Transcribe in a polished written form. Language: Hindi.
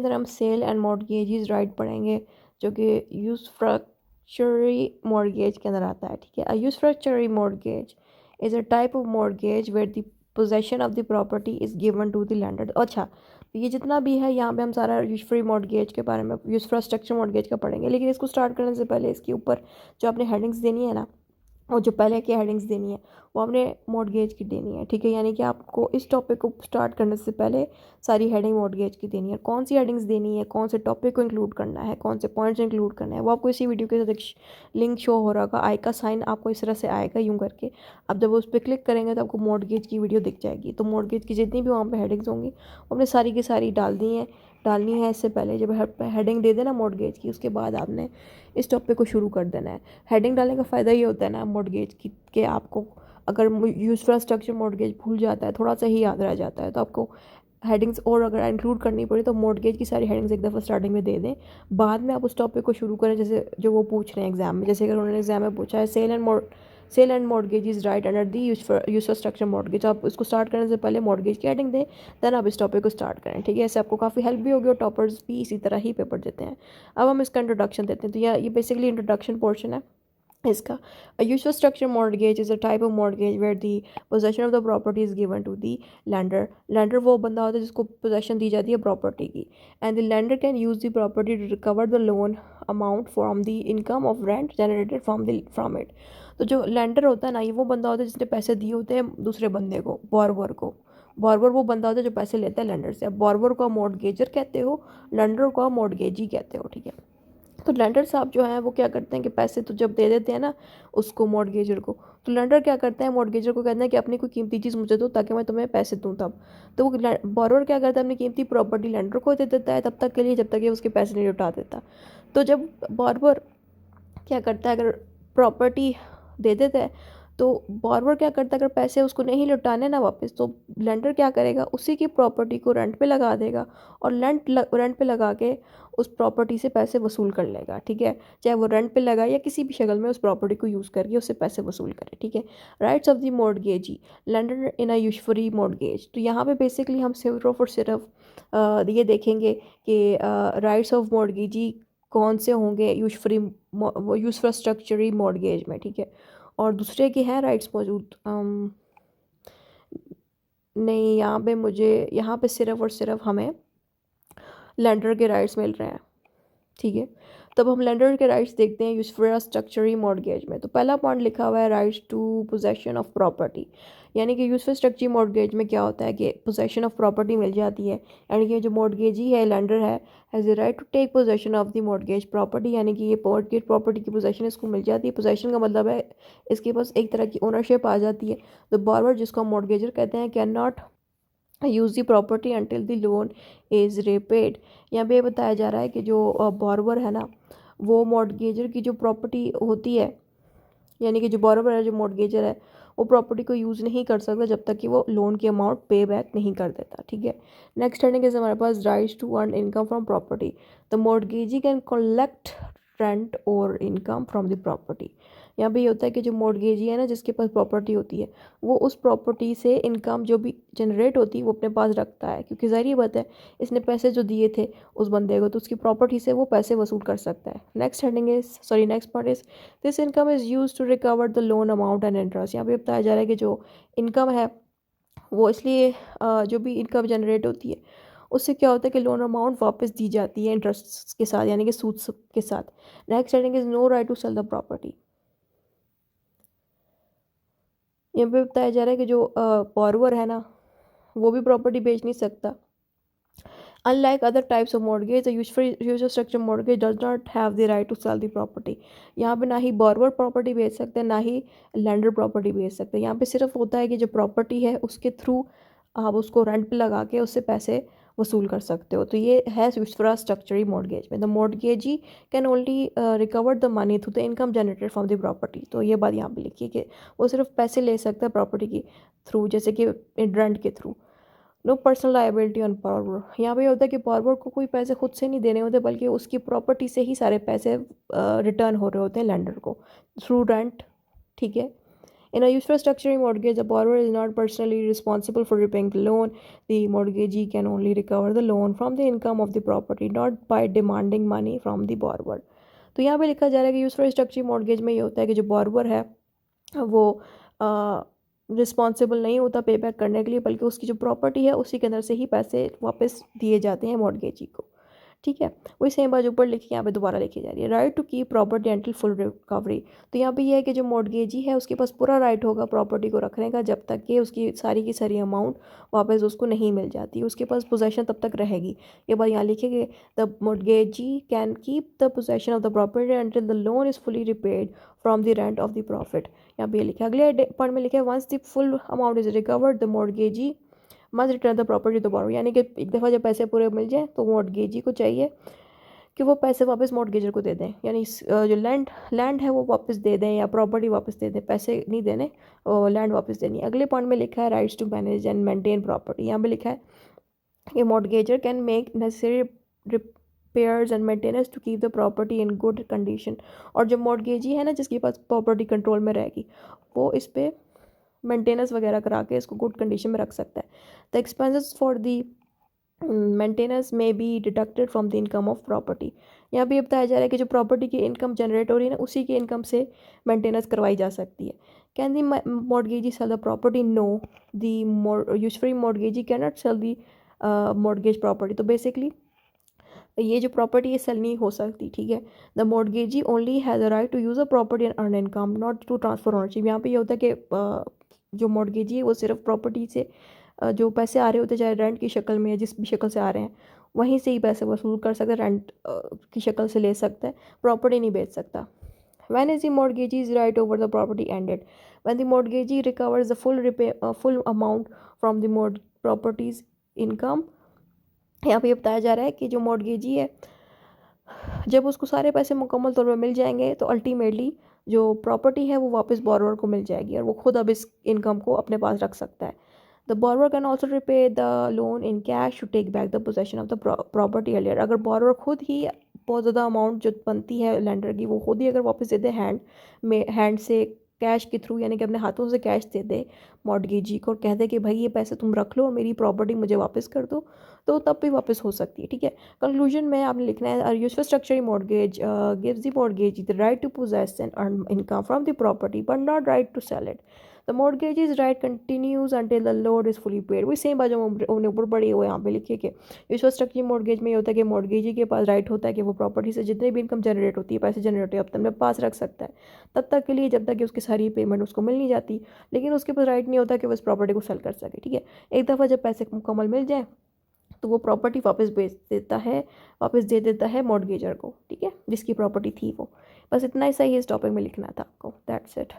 अंदर हम सेल एंड मॉर्गेजेस राइट पढ़ेंगे, जो कि यूसफ्रक्चरी मॉर्गेज के अंदर आता है। ठीक है, a usufructuary mortgage is a type of mortgage where the possession of the property is given to the lender. अच्छा, तो ये जितना भी है यहाँ पे हम सारा यूसफ्री मॉर्गेज के बारे में, यूसफ्रास्ट्रक्चर मॉर्गेज का पढ़ेंगे, लेकिन इसको स्टार्ट करने से पहले इसके ऊपर जो आपने हेडिंग्स देनी है ना, और जो पहले की हेडिंग्स देनी है वो आपने मॉर्गेज की देनी है। ठीक है, यानी कि आपको इस टॉपिक को स्टार्ट करने से पहले सारी हेडिंग मॉर्गेज की देनी है। कौन सी हेडिंग्स देनी है, कौन से टॉपिक को इंक्लूड करना है, कौन से पॉइंट्स इंक्लूड करना है, वो आपको इसी वीडियो के साथ एक लिंक शो हो रहा होगा, आई का साइन आपको इस तरह से आएगा यूँ करके। अब जब उस पर क्लिक करेंगे तो आपको मॉर्गेज की वीडियो दिख जाएगी। तो मॉर्गेज की जितनी भी वहाँ पर हेडिंग्स होंगी वो आपने सारी की सारी डालनी है। इससे पहले जब हेडिंग दे देना मॉर्गेज की, उसके बाद आपने इस टॉपिक को शुरू कर देना है। हेडिंग डालने का फ़ायदा ये होता है ना मॉर्गेज की, कि आपको अगर यूसफ्रास्ट्रक्चर मॉर्गेज भूल जाता है, थोड़ा सा ही याद रह जाता है, तो आपको हेडिंग्स और अगर इंक्लूड करनी पड़े तो मॉर्गेज की सारी हेडिंग्स एक दफ़ा स्टार्टिंग में दे दें, बाद में आप उस टॉपिक को शुरू करें जैसे जो वो पूछ रहे हैं एग्जाम में। जैसे अगर उन्होंने एग्जाम में पूछा है sale and mortgage is right under the usufructuary mortgage, आप इसको स्टार्ट करने से पहले मॉर्गेज की हेडिंग दें, देन आप इस टॉपिक को स्टार्ट करें। ठीक है, इससे आपको काफ़ी हेल्प भी होगी और टॉपर्स भी इसी तरह ही पेपर देते हैं। अब हम इसका इंट्रोडक्शन देते हैं। तो ये बेसिकली इंट्रोडक्शन पोर्शन है इसका। A usual structure mortgage is a type of mortgage where the possession of the property is given to the lender. Lender वो बंदा होता है जिसको possession दी जाती है प्रॉपर्टी की, and the lender can use the property to recover the loan amount from the income of rent generated from it. तो जो lender होता है ना, ये वो बंदा होता है जिसने पैसे दिए होते हैं दूसरे बंदे को, borrower को। बॉर्बर वो बंदा होता है जो पैसे लेता है लेंडर से। अब बॉर्बर को मॉर्गेजर कहते हो, लेंडर को मॉर्गेजी कहते हो। ठीक है, तो लेंडर साहब जो हैं वो क्या करते हैं कि पैसे तो जब दे देते हैं ना उसको मॉर्गेजर को, तो लेंडर क्या करते हैं मॉर्गेजर को कहते हैं कि अपनी कोई कीमती चीज़ मुझे दो ताकि मैं तुम्हें पैसे दूँ तब। तो वो बॉरोवर क्या करता है, अपनी कीमती प्रॉपर्टी लेंडर को दे देता है तब तक के लिए जब तक ये उसके पैसे नहीं लौटा देता। तो जब बॉरोवर क्या करता है, अगर प्रॉपर्टी दे देता है तो बॉर्बर क्या करता है, अगर पैसे उसको नहीं लौटाने ना वापस, तो लेंडर क्या करेगा, उसी की प्रॉपर्टी को रेंट पे लगा देगा और रेंट पे लगा के उस प्रॉपर्टी से पैसे वसूल कर लेगा। ठीक है, चाहे वो रेंट पे लगाए या किसी भी शक्ल में उस प्रॉपर्टी को यूज़ करके उससे पैसे वसूल करे। ठीक है, rights of the mortgagee lender in a usufructuary mortgage. तो यहाँ पे बेसिकली हम सिर्फ और सिर्फ ये देखेंगे कि राइट्स ऑफ मॉर्गेजी कौन से होंगे यूसफ्रास्ट्रक्चरी मॉर्गेज में। ठीक है, और दूसरे के हैं राइट्स मौजूद नहीं, यहाँ पे सिर्फ और सिर्फ हमें लेंडर के राइट्स मिल रहे हैं। ठीक है, तब हम लेंडर के राइट्स देखते हैं यूसफ्रास्ट्रक्चरी मॉर्गेज में। तो पहला पॉइंट लिखा हुआ है rights to possession of property, यानी कि यूसफ्रास्ट्रक्चरी मॉर्गेज में क्या होता है कि पोजेशन ऑफ प्रॉपर्टी मिल जाती है, यानी कि जो मॉर्गेजी है लेंडर है has the right to take possession of the mortgage property, यानी कि ये मॉर्गेज प्रॉपर्टी की पोजेशन इसको मिल जाती है। पोजेशन का मतलब है इसके पास एक तरह की ओनरशिप आ जाती है। तो बॉरोवर जिसको हम मॉर्गेजर कहते हैं can not use the property until the loan is repaid. यहाँ पे बताया जा रहा है कि जो बॉरोवर है ना, वो मॉर्गेजर की जो प्रॉपर्टी होती है, यानी कि जो बॉरोवर है, जो मॉर्गेजर है, वो प्रॉपर्टी को यूज़ नहीं कर सकता जब तक कि वो लोन की अमाउंट पे बैक नहीं कर देता। ठीक है, नेक्स्ट हेडिंग इज हमारे पास rights to earn income from property. The mortgagee can collect rent और इनकम फ्रॉम द प्रॉपर्टी। यहाँ पे ये होता है कि जो मॉर्गेजी है ना, जिसके पास प्रॉपर्टी होती है, वो उस प्रॉपर्टी से इनकम जो भी जनरेट होती है वो अपने पास रखता है, क्योंकि ज़ाहिर बात है इसने पैसे जो दिए थे उस बंदे को, तो उसकी प्रॉपर्टी से वो पैसे वसूल कर सकता है। Next part is this income is use to recover the loan amount and interest. यहाँ पे बताया जा रहा है कि जो इनकम है वो इसलिए जो भी इनकम जनरेट होती है उससे क्या होता है कि लोन अमाउंट वापस दी जाती है इंटरेस्ट के साथ, यानी कि सूद के साथ। Next heading is no right to sell the property. यहाँ पे बताया जा रहा है कि जो बॉरोवर है ना, वो भी प्रॉपर्टी बेच नहीं सकता। Unlike other types of mortgage, the usual structure mortgage does not have the right to sell the property. यहाँ पे ना ही borrower प्रॉपर्टी बेच सकते हैं, ना ही lender प्रॉपर्टी बेच सकते हैं। यहाँ पे सिर्फ होता है कि जो प्रॉपर्टी है उसके थ्रू आप उसको रेंट पे लगा के उससे पैसे वसूल कर सकते हो। तो ये है infrastructure mortgage में। The mortgagee can only recover the money through the income generated from the property. तो ये बात यहाँ पे लिखी है कि वो सिर्फ पैसे ले सकता है प्रॉपर्टी के थ्रू, जैसे कि रेंट के थ्रू। No personal liability on borrower. यहाँ पे होता है कि बॉर्बर को कोई पैसे खुद से नहीं देने होते, बल्कि उसकी प्रॉपर्टी से ही सारे पैसे रिटर्न हो रहे होते हैं लेंडर को थ्रू रेंट। ठीक है, In a useful structuring mortgage, the borrower is not personally responsible for repaying the loan. The mortgagee can only recover the loan from the income of the property, not by demanding money from the borrower. तो यहाँ पे लिखा जा रहा है कि यूजफुल स्ट्रक्चरिंग मॉर्गेज में ये होता है कि जो बॉर्वर है वो रिस्पॉन्सिबल नहीं होता पे बैक करने के लिए, बल्कि उसकी जो प्रॉपर्टी है उसी के अंदर से ही पैसे वापस दिए जाते हैं मॉर्गेजी को, ठीक है। वही सेम बात ऊपर लिखी यहाँ पे दोबारा लिखी जा रही है, right to keep property until full recovery. तो यहाँ पे ये है कि जो मॉर्गेजी है उसके पास पूरा राइट होगा प्रॉपर्टी को रखने का जब तक कि उसकी सारी की सारी अमाउंट वापस उसको नहीं मिल जाती, उसके पास पोजेशन तब तक रहेगी। ये बात यहाँ लिखी कि the mortgagee can keep the possession of the property until the loan is fully repaid from the rent of the profit. यहाँ पे ये लिखा अगले पॉइंट में लिखा है once the full amount is recovered the mortgagee must return the property to borrower. यानी कि एक दफ़ा जब पैसे पूरे मिल जाए तो मॉर्गेजी को चाहिए कि वो पैसे वापस मॉर्गेजर को दे दें, यानी जो लैंड है वो वापस दे दें या प्रॉपर्टी वापस दे दें, पैसे नहीं देने और लैंड वापस देनी है। अगले पॉइंट में लिखा है rights to manage and maintain property. यहाँ पे लिखा है कि mortgagor can make necessary repairs and maintenance to keep the property in good condition. और जो मॉर्गेजी है ना जिसके पास प्रॉपर्टी कंट्रोल में रहेगी वो इस पर मेंटेनेंस वगैरह करा के इसको गुड कंडीशन में रख सकता है। The expenses for the maintenance may be deducted from the income of property. यहाँ भी बताया जा रहा है कि जो प्रॉपर्टी की इनकम जनरेट हो रही है ना उसी की इनकम से मेंटेनेंस करवाई जा सकती है। Can the mortgagee sell the property? No, the usufructuary mortgagee can not sell the mortgage property. तो बेसिकली ये जो प्रॉपर्टी है सेल नहीं हो सकती, ठीक है। The mortgagee only has a right to use a property and earn income, not to transfer ownership. यहाँ पे ये होता है कि जो मॉर्गेजी है वो सिर्फ प्रॉपर्टी से जो पैसे आ रहे होते चाहे रेंट की शक्ल में या जिस भी शक्ल से आ रहे हैं वहीं से ही पैसे वसूल कर सकता है, रेंट की शक्ल से ले सकता है, प्रॉपर्टी नहीं बेच सकता। When is the mortgagee's right over the property ended? When the mortgagee recovers the full amount from the property's income। यहाँ पे ये बताया जा रहा है कि जो मॉर्गेजी है जब उसको सारे पैसे मुकम्मल तौर पर मिल जाएंगे तो अल्टीमेटली जो प्रॉपर्टी है वो वापस बोरोवर को मिल जाएगी और वो खुद अब इस इनकम को अपने पास रख सकता है। The borrower can also repay the loan in cash to take back the possession of the property earlier. अगर बोरोवर खुद ही बहुत ज़्यादा अमाउंट जो बनती है लेंडर की वो खुद ही अगर वापस दे दे हैंड से कैश के थ्रू, यानी कि अपने हाथों से कैश दे दे मॉर्गेजी को और कह दे कि भाई ये पैसे तुम रख लो और मेरी प्रॉपर्टी मुझे वापस कर दो, तो तब भी वापस हो सकती है, ठीक है। कंक्लूजन में आपने लिखना है यूजफुल स्ट्रक्चरिंग mortgage gives the mortgagee the right to possess and earn income from the property but not right to sell it. The mortgagee's right continues until the loan is fully paid. वही सेम बात जो हमने ऊपर पढ़ी हुई यहाँ पे लिखी कि यूजफुल स्ट्रक्चरिंग मॉर्गेज में ये होता है कि मॉर्गेजी के पास राइट होता है कि वो प्रॉपर्टी से जितने भी इनकम जनरेट होती है, पैसे जनरेट होते हैं, अपने पास रख सकता है तब तक के लिए जब तक कि उसकी सारी पेमेंट उसको मिल नहीं जाती, लेकिन उसके पास राइट नहीं होता कि वो इस प्रॉपर्टी को सेल कर सके, ठीक है। एक दफ़ा जब पैसे मुकम्मल मिल जाए तो वो प्रॉपर्टी वापस बेच देता है, वापस दे देता है मॉर्गेजर को, ठीक है, जिसकी प्रॉपर्टी थी वो। बस इतना ही सही इस टॉपिक में लिखना था आपको। That's it.